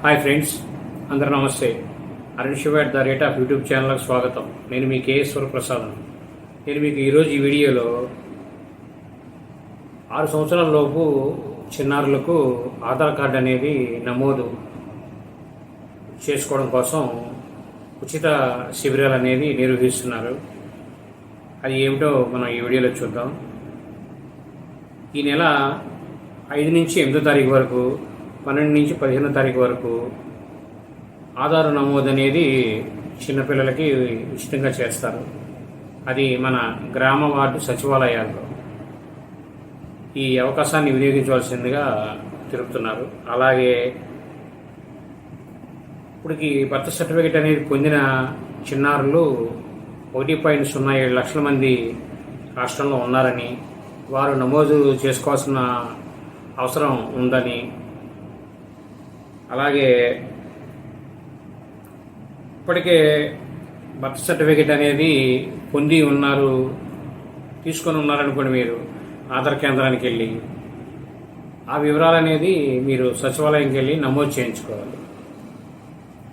Hi friends, అందరూ నమస్తే. Arun Shiva @the rate of YouTube ఛానల్కి స్వాగతం. నేను మీ కేఎస్వర ప్రసాద్. నేను మీకు ఈరోజు ఈ వీడియోలో 6 సంవత్సరాల లోపు చిన్నారులకు ఆధార్ కార్డు అనేది నమోదు చేసుకోవడం కోసం ఉచిత శిబిరాలు అనేది నిర్వహిస్తున్నారు. అది ఏమిటో మనం ఈ వీడియోలో చూద్దాం. ఈ నెల 5 నుంచి 8వ తారీఖు వరకు, 12 నుంచి 15వ తారీఖు వరకు ఆధార్ నమోదు అనేది చిన్నపిల్లలకి ఉచితంగా చేస్తారు. అది మన గ్రామ వార్డు సచివాలయాల్లో ఈ అవకాశాన్ని వినియోగించవలసిందిగా తెలుపుతున్నారు. అలాగే ఇప్పటికి బర్త్ సర్టిఫికేట్ అనేది పొందిన చిన్నారులు 1.07 లక్షల మంది రాష్ట్రంలో ఉన్నారని, వారు నమోదు చేసుకోవాల్సిన అవసరం ఉందని, అలాగే ఇప్పటికే బర్త్ సర్టిఫికేట్ అనేది పొంది ఉన్నారు, తీసుకొని ఉన్నారనుకోండి, మీరు ఆధార్ కేంద్రానికి వెళ్ళి ఆ వివరాలు అనేది మీరు సచివాలయంకి వెళ్ళి నమోదు చేయించుకోవాలి.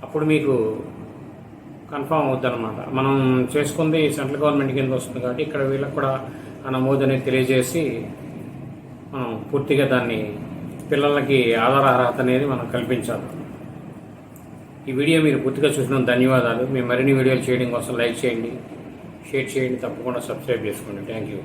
అప్పుడు మీకు కన్ఫామ్ అవుద్దన్నమాట. మనం చేసుకుంది సెంట్రల్ గవర్నమెంట్ కింద వస్తుంది కాబట్టి ఇక్కడ వీళ్ళకి కూడా ఆ నమోదు అనేది తెలియజేసి మనం పూర్తిగా దాన్ని పిల్లలకి ఆధార్ అర్హత అనేది మనం కల్పించాలి. ఈ వీడియో మీరు పూర్తిగా చూసినందుకు ధన్యవాదాలు. మేము మరిన్ని వీడియోలు చేయడం కోసం లైక్ చేయండి, షేర్ చేయండి, తప్పకుండా సబ్స్క్రైబ్ చేసుకోండి. Thank you.